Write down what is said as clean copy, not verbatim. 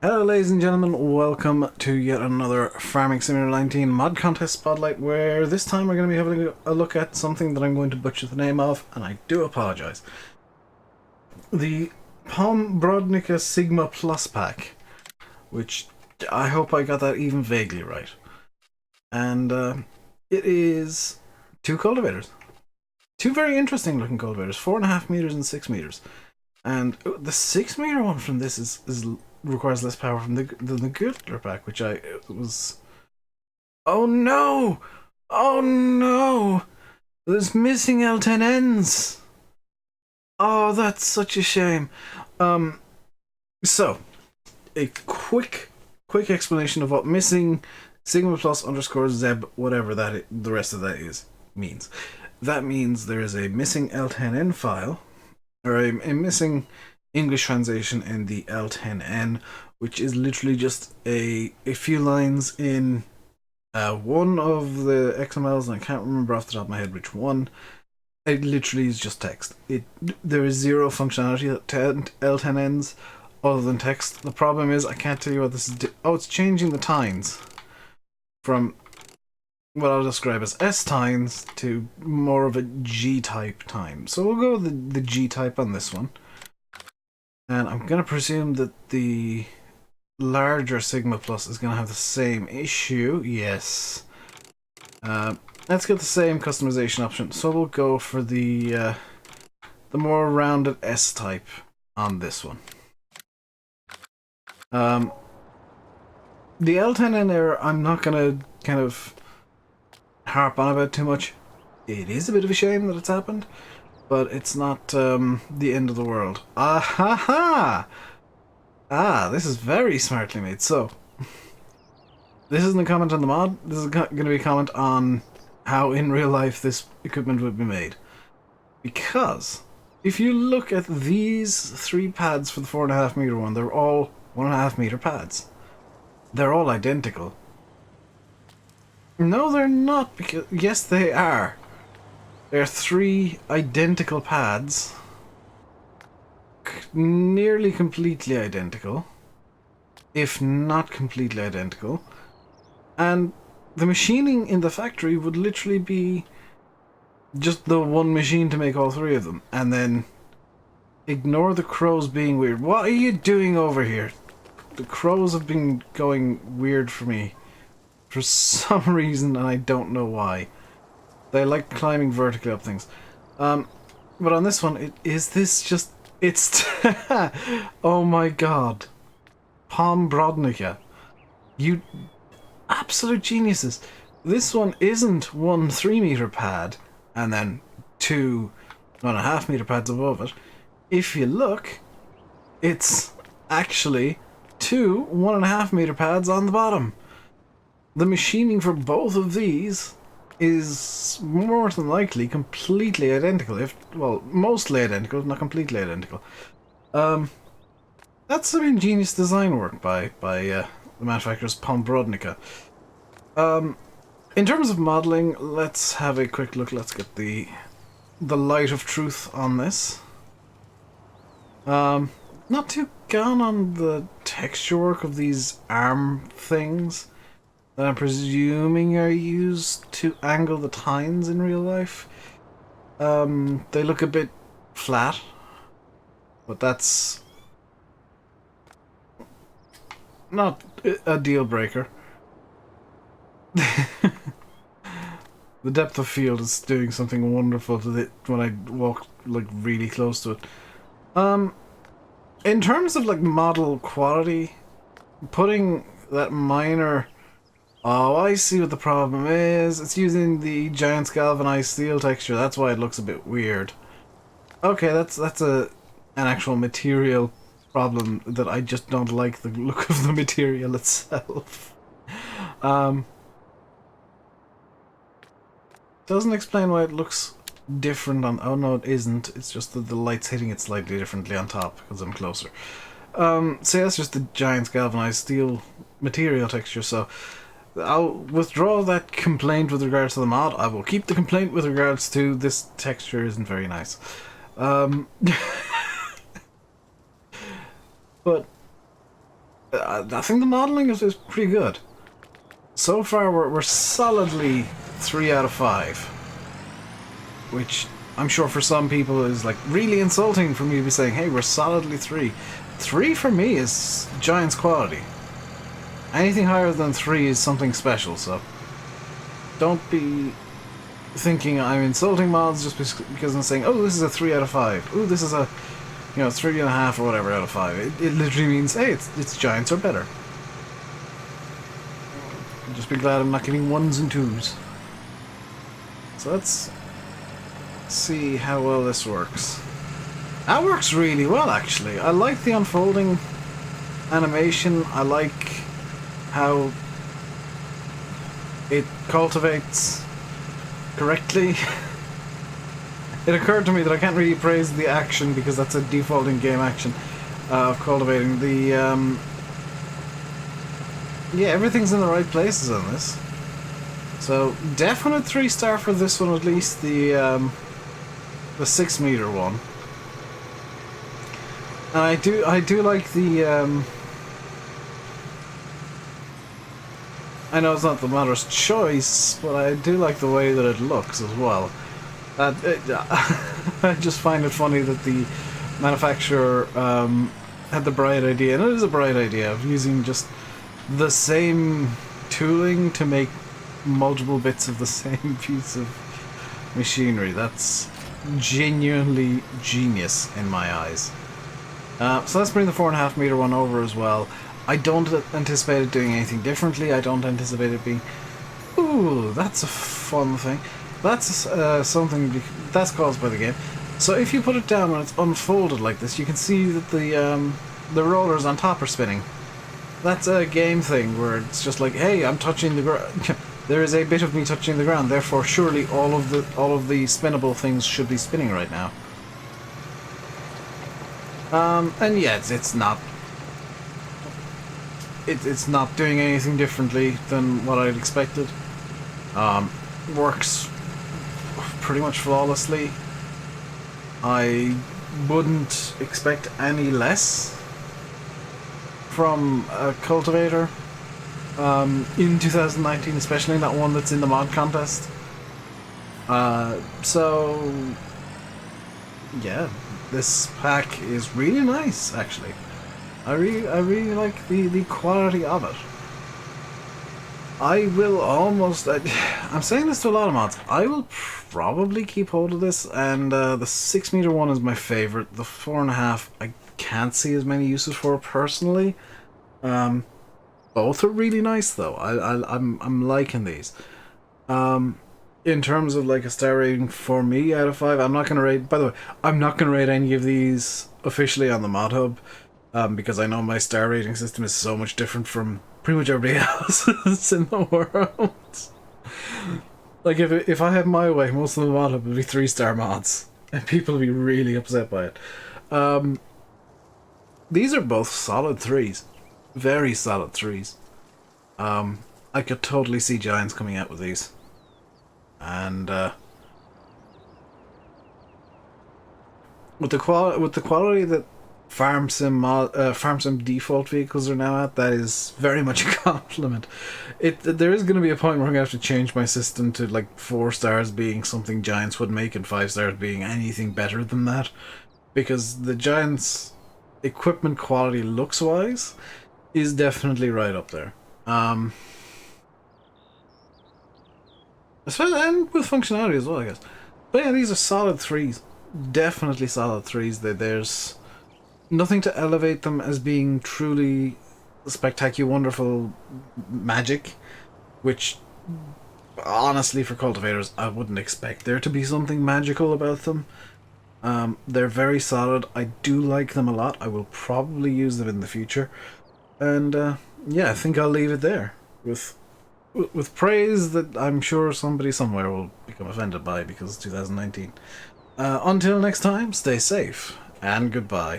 Hello ladies and gentlemen, welcome to yet another Farming Simulator 19 mod contest spotlight, where this time we're going to be having a look at something that I'm going to butcher the name of, and I do apologise. The POM Brodnica Sigma Plus pack, which I hope I got that even vaguely right. And it is two cultivators. Two very interesting looking cultivators, 4.5 meters and 6 meters. And the 6 meter one from this is requires less power from the Gürtler pack, which I was. Oh no! Oh no! There's missing L10Ns. Oh, that's such a shame. So a quick explanation of what missing Sigma Plus underscore Zeb whatever the rest of that is means. That means there is a missing L10N file, or a missing English translation in the L10N, which is literally just a few lines in one of the XMLs, and I can't remember off the top of my head which one. It literally is just text. There is zero functionality to L10Ns other than text. The problem is I can't tell you what this is. Oh, it's changing the tines from what I'll describe as S tines to more of a G type time. So we'll go with the G type on this one. And I'm going to presume that the larger Sigma Plus is going to have the same issue. Yes. Let's get the same customization option. So we'll go for the more rounded S type on this one. The L10N error, I'm not going to kind of harp on about too much. It is a bit of a shame that it's happened, but it's not the end of the world. Ah ha ha! Ah, this is very smartly made. So, this isn't a comment on the mod. This is going to be a comment on how in real life this equipment would be made. Because if you look at these three pads for the 4.5 meter one, they're all 1.5 meter pads. They're all identical. No, they're not. Because yes, they are. They're three identical pads, nearly completely identical, if not completely identical, and the machining in the factory would literally be just the one machine to make all three of them, and then ignore the crows being weird. What are you doing over here? The crows have been going weird for me for some reason, and I don't know why. They like climbing vertically up things. But on this one, it's oh my god. POM Brodnica. You absolute geniuses. This one isn't one 3 meter pad and then two 1.5 meter pads above it. If you look, it's actually two 1.5 meter pads on the bottom. The machining for both of these is more than likely completely identical, well, mostly identical, if not completely identical. That's some ingenious design work by the manufacturer's POM Brodnica. In terms of modeling, let's have a quick look. Let's get the light of truth on this. Not too gone on the texture work of these arm things that I'm presuming are used to angle the tines in real life. They look a bit flat, but that's not a deal breaker. The depth of field is doing something wonderful to it when I walk like really close to it. In terms of like model quality, putting that minor. Oh, I see what the problem is. It's using the giant's galvanized steel texture. That's why it looks a bit weird. Okay, that's an actual material problem that I just don't like the look of the material itself. Doesn't explain why it looks different on. Oh no, it isn't. It's just that the light's hitting it slightly differently on top because I'm closer. So that's just the giant's galvanized steel material texture. So I'll withdraw that complaint with regards to the mod. I will keep the complaint with regards to this texture isn't very nice. But I think the modeling is pretty good. So far, we're solidly 3 out of 5, which I'm sure for some people is like really insulting for me to be saying, hey, we're solidly 3. 3 for me is Giants quality. Anything higher than 3 is something special, so don't be thinking I'm insulting mods just because I'm saying, oh, this is a 3 out of 5. Ooh, this is a, 3.5 or whatever out of 5. It literally means, hey, it's Giants or better. Just be glad I'm not getting 1s and 2s. So let's see how well this works. That works really well, actually. I like the unfolding animation. I like how it cultivates correctly. It occurred to me that I can't really praise the action because that's a default in-game action of cultivating. The yeah, everything's in the right places on this. So definite 3-star for this one, at least the 6-meter one. And I do like the I know it's not the matter's choice, but I do like the way that it looks as well. I just find it funny that the manufacturer had the bright idea, and it is a bright idea, of using just the same tooling to make multiple bits of the same piece of machinery. That's genuinely genius in my eyes. So let's bring the 4.5 meter one over as well. I don't anticipate it doing anything differently. I don't anticipate it being... Ooh, that's a fun thing. That's something that's caused by the game. So if you put it down when it's unfolded like this, you can see that the rollers on top are spinning. That's a game thing where it's just like, hey, I'm touching the ground. There is a bit of me touching the ground, therefore surely all of the spinnable things should be spinning right now. And yeah, it's not doing anything differently than what I'd expected. Works pretty much flawlessly. I wouldn't expect any less from a cultivator in 2019, especially not one that's in the mod contest. So yeah, this pack is really nice, actually. I really like the quality of it. I will almost... I'm saying this to a lot of mods. I will probably keep hold of this, and the 6-meter one is my favorite. The 4.5, I can't see as many uses for personally. Both are really nice, though. I'm liking these. In terms of like a star rating for me out of 5, I'm not going to rate... By the way, I'm not going to rate any of these officially on the mod hub, because I know my star rating system is so much different from pretty much everybody else in the world. Like, if I had my way, most of the mod hub would be 3-star mods, and people would be really upset by it. These are both solid 3s. Very solid 3s. I could totally see Giants coming out with these. And with the quality that farm sim default vehicles are now at, that is very much a compliment. There is going to be a point where I'm going to have to change my system to like 4 stars being something Giants would make and 5 stars being anything better than that, because the Giants equipment quality looks wise is definitely right up there. And with functionality as well, I guess. But yeah, these are solid 3s. Definitely solid 3s. There's nothing to elevate them as being truly spectacular, wonderful magic, which honestly for cultivators I wouldn't expect there to be something magical about them. They're very solid. I do like them a lot. I will probably use them in the future. And yeah, I think I'll leave it there with praise that I'm sure somebody somewhere will become offended by because it's 2019. Until next time, stay safe and goodbye.